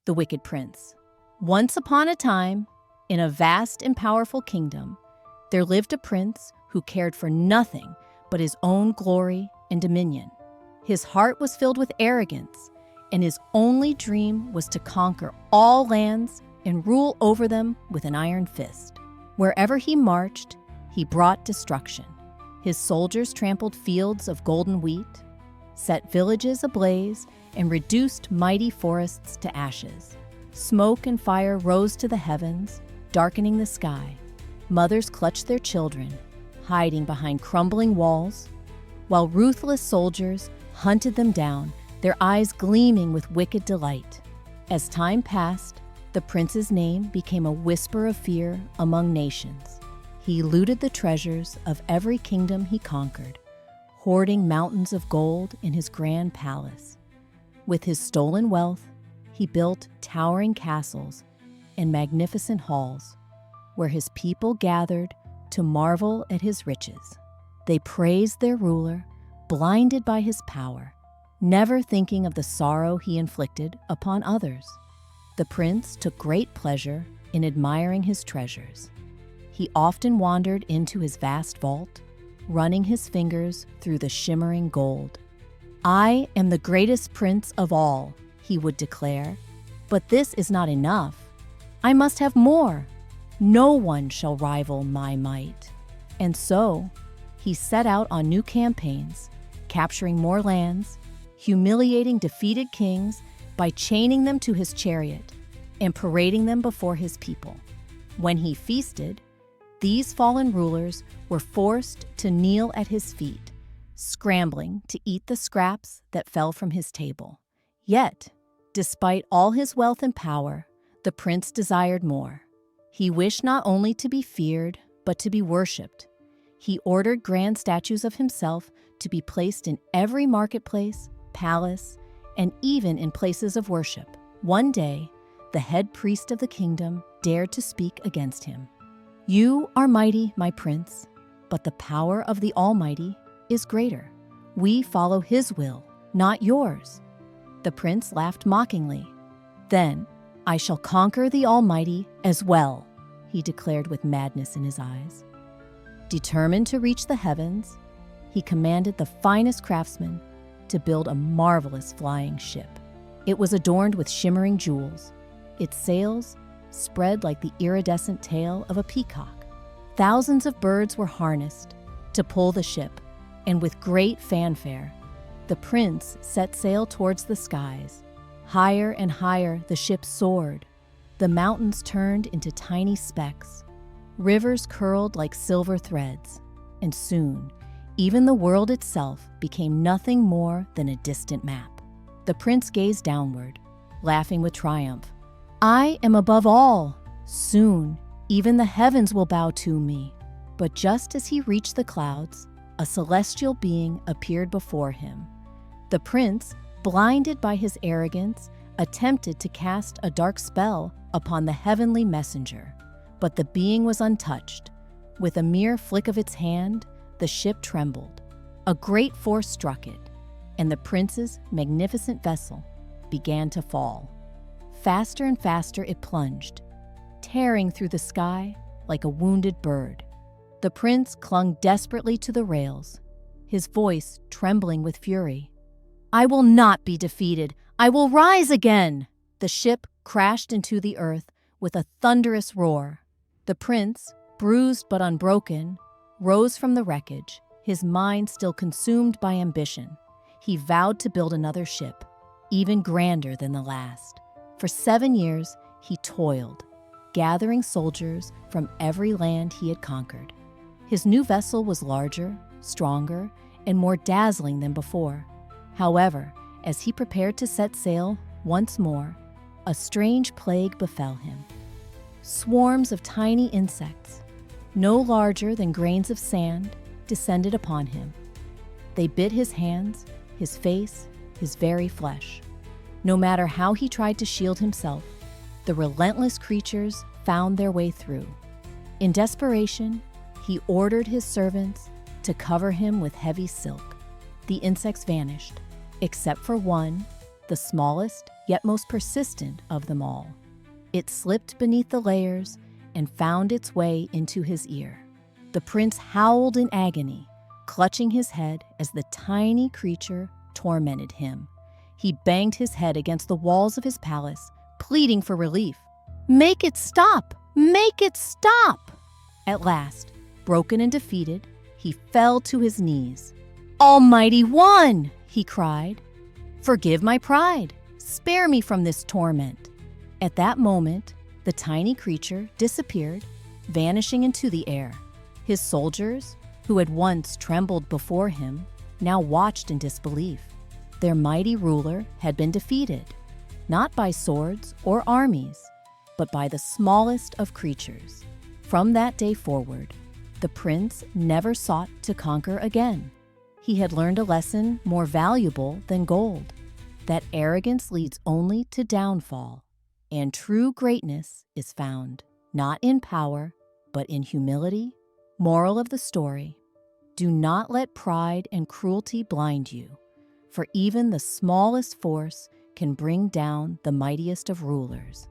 The Wicked Prince. Once upon a time, in a vast and powerful kingdom, there lived a prince who cared for nothing but his own glory and dominion. His heart was filled with arrogance, and his only dream was to conquer all lands and rule over them with an iron fist. Wherever he marched, he brought destruction. His soldiers trampled fields of golden wheat, set villages ablaze, and reduced mighty forests to ashes. Smoke and fire rose to the heavens, darkening the sky. Mothers clutched their children, hiding behind crumbling walls, while ruthless soldiers hunted them down, their eyes gleaming with wicked delight. As time passed, the prince's name became a whisper of fear among nations. He looted the treasures of every kingdom he conquered, hoarding mountains of gold in his grand palace. With his stolen wealth, he built towering castles and magnificent halls, where his people gathered to marvel at his riches. They praised their ruler, blinded by his power, never thinking of the sorrow he inflicted upon others. The prince took great pleasure in admiring his treasures. He often wandered into his vast vault, running his fingers through the shimmering gold. "I am the greatest prince of all," he would declare, "but this is not enough. I must have more. No one shall rival my might." And so, he set out on new campaigns, capturing more lands, humiliating defeated kings by chaining them to his chariot and parading them before his people. When he feasted, these fallen rulers were forced to kneel at his feet, scrambling to eat the scraps that fell from his table. Yet, despite all his wealth and power, the prince desired more. He wished not only to be feared, but to be worshipped. He ordered grand statues of himself to be placed in every marketplace, palace, and even in places of worship. One day, the head priest of the kingdom dared to speak against him. "You are mighty, my prince, but the power of the Almighty is greater. We follow His will, not yours." The prince laughed mockingly. "Then I shall conquer the Almighty as well," he declared with madness in his eyes. Determined to reach the heavens, he commanded the finest craftsmen to build a marvelous flying ship. It was adorned with shimmering jewels, its sails spread like the iridescent tail of a peacock. Thousands of birds were harnessed to pull the ship, and with great fanfare, the prince set sail towards the skies. Higher and higher the ship soared. The mountains turned into tiny specks. Rivers curled like silver threads, and soon, even the world itself became nothing more than a distant map. The prince gazed downward, laughing with triumph. "I am above all. Soon, even the heavens will bow to me." But just as he reached the clouds, a celestial being appeared before him. The prince, blinded by his arrogance, attempted to cast a dark spell upon the heavenly messenger. But the being was untouched. With a mere flick of its hand, the ship trembled. A great force struck it, and the prince's magnificent vessel began to fall. Faster and faster it plunged, tearing through the sky like a wounded bird. The prince clung desperately to the rails, his voice trembling with fury. "I will not be defeated. I will rise again!" The ship crashed into the earth with a thunderous roar. The prince, bruised but unbroken, rose from the wreckage, his mind still consumed by ambition. He vowed to build another ship, even grander than the last. For 7 years, he toiled, gathering soldiers from every land he had conquered. His new vessel was larger, stronger, and more dazzling than before. However, as he prepared to set sail once more, a strange plague befell him. Swarms of tiny insects, no larger than grains of sand, descended upon him. They bit his hands, his face, his very flesh. No matter how he tried to shield himself, the relentless creatures found their way through. In desperation, he ordered his servants to cover him with heavy silk. The insects vanished, except for one, the smallest yet most persistent of them all. It slipped beneath the layers and found its way into his ear. The prince howled in agony, clutching his head as the tiny creature tormented him. He banged his head against the walls of his palace, pleading for relief. "Make it stop! Make it stop!" At last, broken and defeated, he fell to his knees. "Almighty One!" he cried. "Forgive my pride. Spare me from this torment." At that moment, the tiny creature disappeared, vanishing into the air. His soldiers, who had once trembled before him, now watched in disbelief. Their mighty ruler had been defeated, not by swords or armies, but by the smallest of creatures. From that day forward, the prince never sought to conquer again. He had learned a lesson more valuable than gold, that arrogance leads only to downfall, and true greatness is found not in power, but in humility. Moral of the story: do not let pride and cruelty blind you, for even the smallest force can bring down the mightiest of rulers.